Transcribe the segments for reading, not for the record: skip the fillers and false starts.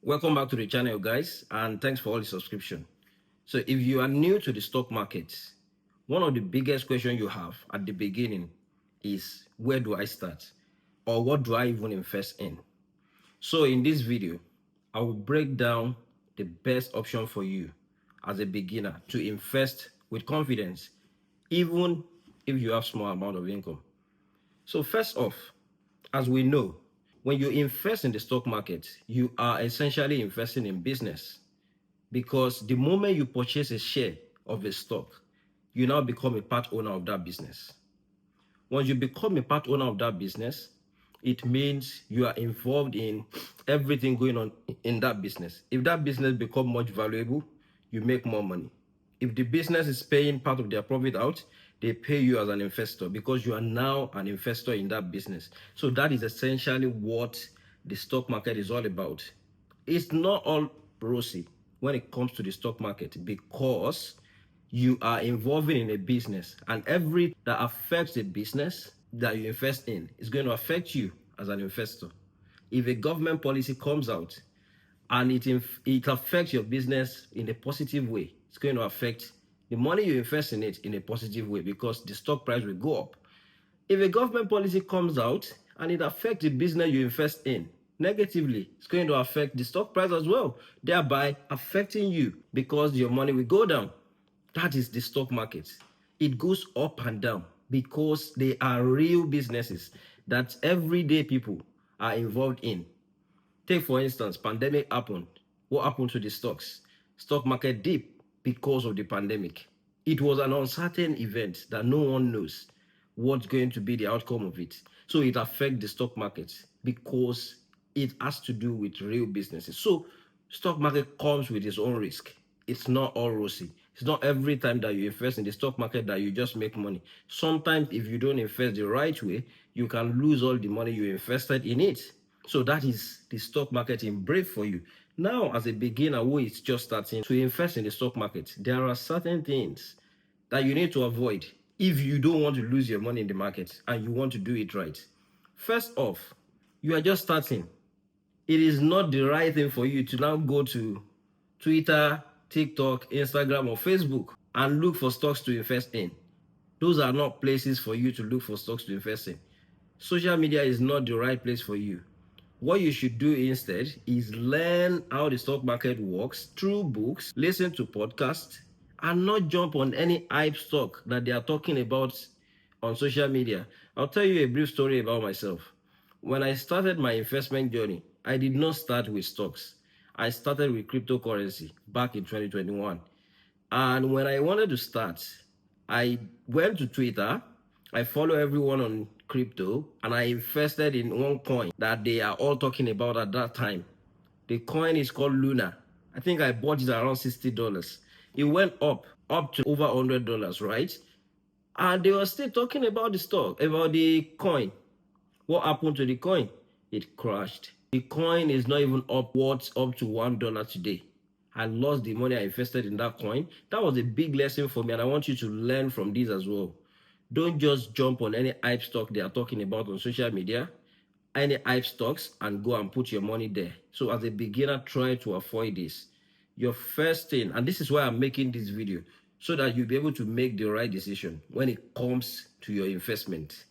Welcome back to the channel, guys, and thanks for all the subscription. So if you are new to the stock market, one of the biggest questions you have at the beginning is, where do I start? Or what do I even invest in? So in this video, I will break down the best option for you as a beginner to invest with confidence, even if you have small amount of income. So first off, as we know, when you invest in the stock market, you are essentially investing in business, because the moment you purchase a share of a stock, you now become a part owner of that business. Once you become a part owner of that business, it means you are involved in everything going on in that business. If that business becomes much valuable, you make more money. If the business is paying part of their profit out, they pay you as an investor, because you are now an investor in that business. So that is essentially what the stock market is all about. It's not all rosy when it comes to the stock market, because you are involving in a business, and every that affects the business that you invest in is going to affect you as an investor. If a government policy comes out and it affects your business in a positive way, it's going to affect the money you invest in it in a positive way, because the stock price will go up. If a government policy comes out and it affects the business you invest in negatively, it's going to affect the stock price as well, thereby affecting you, because your money will go down. That is the stock market. It goes up and down because they are real businesses that everyday people are involved in. Take, for instance, pandemic happened. What happened to the stocks? Stock market dipped because of the pandemic. It was an uncertain event that no one knows what's going to be the outcome of it. So it affects the stock market because it has to do with real businesses. So stock market comes with its own risk. It's not all rosy. It's not every time that you invest in the stock market that you just make money. Sometimes if you don't invest the right way, you can lose all the money you invested in it. So that is the stock market in brief for you. Now, as a beginner who is just starting to invest in the stock market, there are certain things that you need to avoid if you don't want to lose your money in the market and you want to do it right. First off, you are just starting. It is not the right thing for you to now go to Twitter, TikTok, Instagram, or Facebook and look for stocks to invest in. Those are not places for you to look for stocks to invest in. Social media is not the right place for you. What you should do instead is learn how the stock market works through books, listen to podcasts, and not jump on any hype stock that they are talking about on social media. I'll tell you a brief story about myself. When I started my investment journey, I did not start with stocks. I started with cryptocurrency back in 2021. And when I wanted to start, I went to Twitter, I follow everyone on crypto, and I invested in one coin that they are all talking about at that time. The coin is called Luna. I think I bought it around $60. It went up to over $100, right? And they were still talking about the stock, about the coin. What happened to the coin? It crashed. The coin is not even upwards up to $1 today. I lost the money I invested in that coin. That was a big lesson for me, and I want you to learn from this as well. Don't just jump on any hype stock they are talking about on social media, any hype stocks, and go and put your money there. So as a beginner, try to avoid this. Your first thing, and this is why I'm making this video, so that you'll be able to make the right decision when it comes to your investment.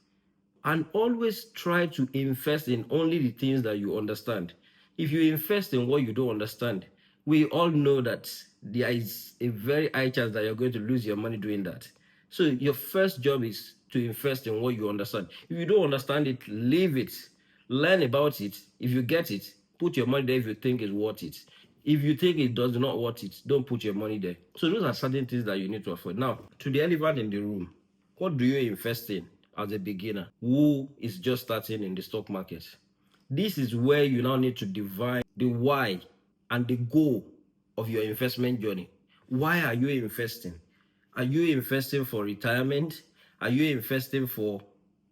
And always try to invest in only the things that you understand. If you invest in what you don't understand, we all know that there is a very high chance that you're going to lose your money doing that. So your first job is to invest in what you understand. If you don't understand it, leave it. Learn about it. If you get it, put your money there if you think it's worth it. If you think it does not worth it, don't put your money there. So those are certain things that you need to avoid. Now, to the elephant in the room, what do you invest in as a beginner who is just starting in the stock market? This is where you now need to define the why and the goal of your investment journey. Why are you investing? Are you investing for retirement? Are you investing for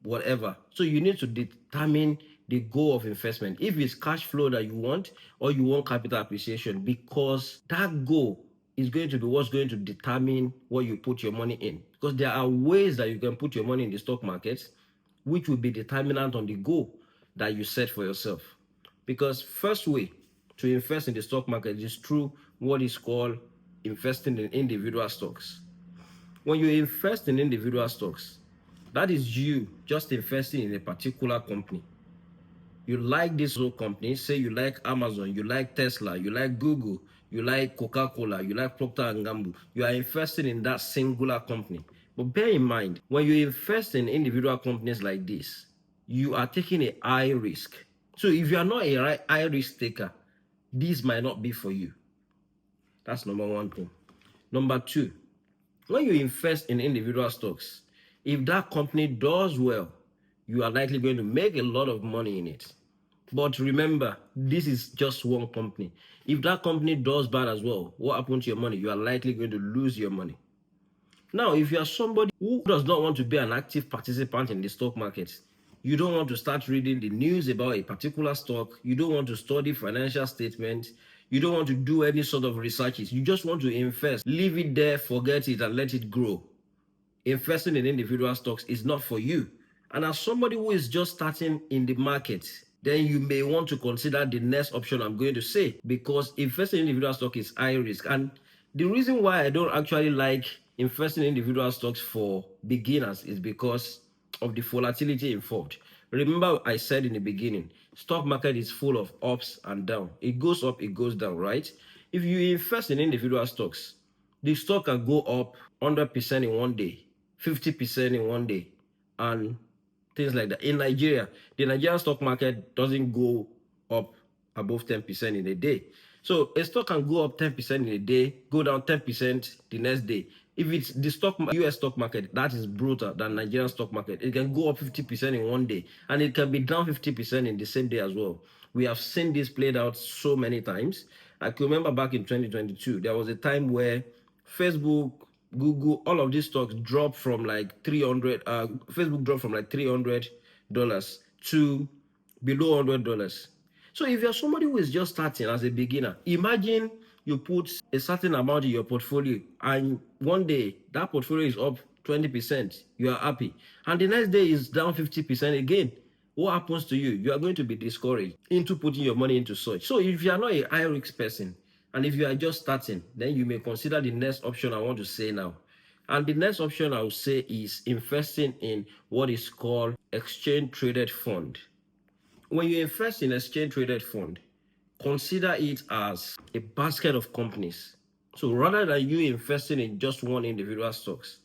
whatever? So you need to determine the goal of investment. If it's cash flow that you want, or you want capital appreciation, because that goal is going to be what's going to determine what you put your money in. Because there are ways that you can put your money in the stock market, which will be determinant on the goal that you set for yourself. Because first way to invest in the stock market is through what is called investing in individual stocks. When you invest in individual stocks, that is you just investing in a particular company. You like this whole company, say you like Amazon, you like Tesla, you like Google, you like Coca-Cola, you like Procter and Gamble. You are investing in that singular company. But bear in mind, when you invest in individual companies like this, you are taking a high risk. So if you are not a high risk taker, this might not be for you. That's number one thing. Number two, when you invest in individual stocks, if that company does well, you are likely going to make a lot of money in it. But remember, this is just one company. If that company does bad as well, what happens to your money? You are likely going to lose your money. Now, if you are somebody who does not want to be an active participant in the stock market, you don't want to start reading the news about a particular stock, you don't want to study financial statements, you don't want to do any sort of researches, you just want to invest, leave it there, forget it, and let it grow. Investing in individual stocks is not for you. And as somebody who is just starting in the market, then you may want to consider the next option I'm going to say, because investing in individual stock is high risk. And the reason why I don't actually like investing in individual stocks for beginners is because of the volatility involved. Remember, I said in the beginning, stock market is full of ups and downs. It goes up, it goes down, right? If you invest in individual stocks, the stock can go up 100% in one day, 50% in one day, and things like that. In Nigeria, the Nigerian stock market doesn't go up above 10% in a day. So a stock can go up 10% in a day, go down 10% the next day. If it's the US stock market, that is brutal than Nigerian stock market. It can go up 50% in one day, and it can be down 50% in the same day as well. We have seen this played out so many times. I can remember back in 2022, there was a time where Facebook, Google, all of these stocks dropped from like 300. Facebook dropped from like $300 to below $100. So if you're somebody who is just starting as a beginner, imagine you put a certain amount in your portfolio, and one day that portfolio is up 20%. You are happy, and the next day is down 50% again. What happens to you? You are going to be discouraged into putting your money into such. So if you are not a high risk person, and if you are just starting, then you may consider the next option I want to say now. And the next option I will say is investing in what is called exchange traded fund. When you invest in exchange traded fund, consider it as a basket of companies. So rather than you investing in just one individual stocks,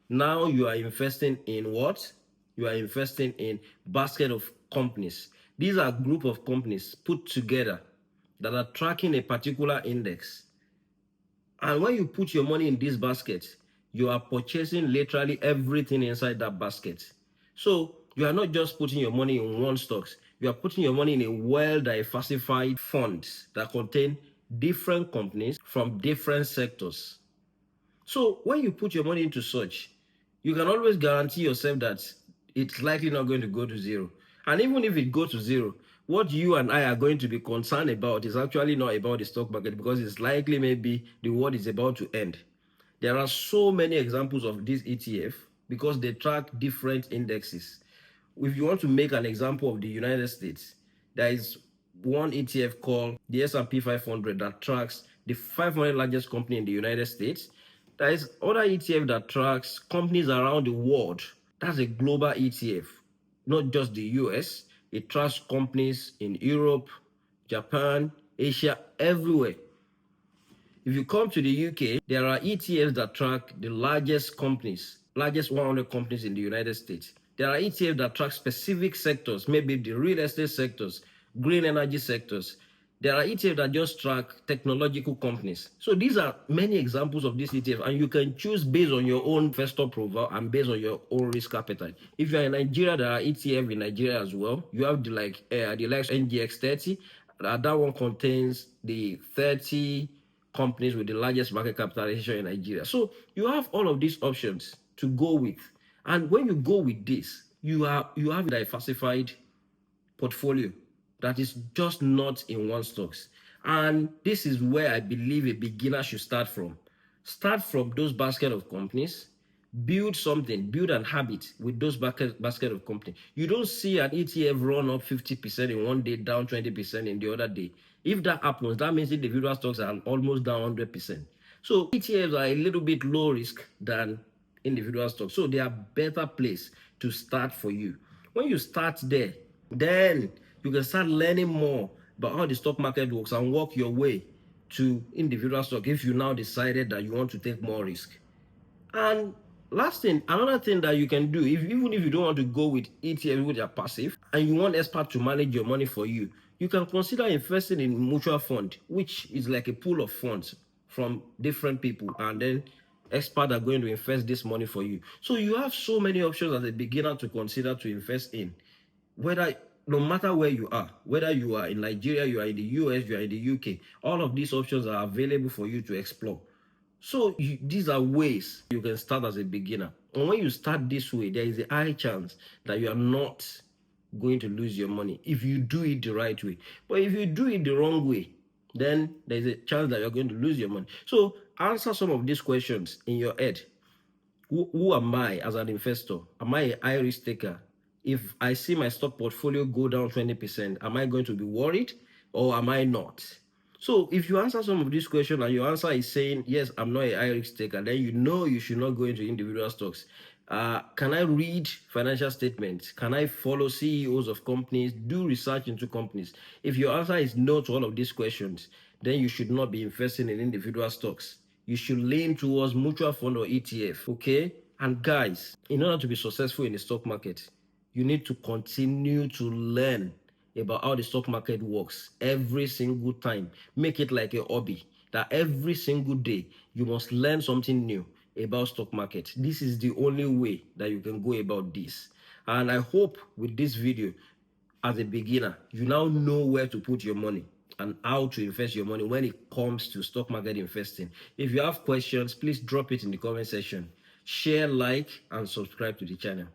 now you are investing in what? You are investing in basket of companies. These are a group of companies put together that are tracking a particular index. And when you put your money in this basket, you are purchasing literally everything inside that basket. So you are not just putting your money in one stocks. You are putting your money in a well-diversified funds that contain different companies from different sectors. So when you put your money into such, you can always guarantee yourself that it's likely not going to go to zero. And even if it goes to zero, what you and I are going to be concerned about is actually not about the stock market, because it's likely maybe the world is about to end. There are so many examples of this ETF because they track different indexes. If you want to make an example of the United States, there is one ETF called the S&P 500 that tracks the 500 largest company in the United States. There is other ETF that tracks companies around the world. That's a global ETF, not just the US. It tracks companies in Europe, Japan, Asia, everywhere. If you come to the UK, there are ETFs that track the largest companies, largest 100 companies in the United States. There are ETFs that track specific sectors, maybe the real estate sectors, green energy sectors. There are ETFs that just track technological companies. So these are many examples of this ETF, and you can choose based on your own investor profile and based on your own risk appetite. If you're in Nigeria, there are ETF in Nigeria as well. You have the likes NGX 30. That one contains the 30 companies with the largest market capitalization in Nigeria. So you have all of these options to go with. And when you go with this, you have a diversified portfolio that is just not in one stocks. And this is where I believe a beginner should start from. Start from those basket of companies, Build something, build an habit with those basket of company. You don't see an ETF run up 50% in one day, down 20% in the other day. If that happens, that means individual stocks are almost down 100%. So ETFs are a little bit low risk than individual stocks. So they are better place to start for you. When you start there, then you can start learning more about how the stock market works and work your way to individual stock if you now decided that you want to take more risk. And last thing, another thing that you can do, even if you don't want to go with ETF with your passive and you want expert to manage your money for you, you can consider investing in mutual fund, which is like a pool of funds from different people, and then experts are going to invest this money for you. So you have so many options as a beginner to consider to invest in, whether no matter where you are, whether you are in Nigeria, you are in the US, you are in the UK, all of these options are available for you to explore. So these are ways you can start as a beginner. And when you start this way, there is a high chance that you are not going to lose your money if you do it the right way. But if you do it the wrong way, then there's a chance that you're going to lose your money. So answer some of these questions in your head. Who am I as an investor? Am I a high risk taker? If I see my stock portfolio go down 20%, am I going to be worried or am I not? So if you answer some of these questions and your answer is saying, yes, I'm not a high risk taker, then you know you should not go into individual stocks. Can I read financial statements? Can I follow CEOs of companies? Do research into companies? If your answer is no to all of these questions, then you should not be investing in individual stocks. You should lean towards mutual fund or ETF, okay? And guys, in order to be successful in the stock market, you need to continue to learn about how the stock market works every single time. Make it like a hobby that every single day you must learn something new about stock market. This is the only way that you can go about this. And I hope with this video, as a beginner, you now know where to put your money and how to invest your money when it comes to stock market investing. If you have questions, please drop it in the comment section. Share, like, and subscribe to the channel.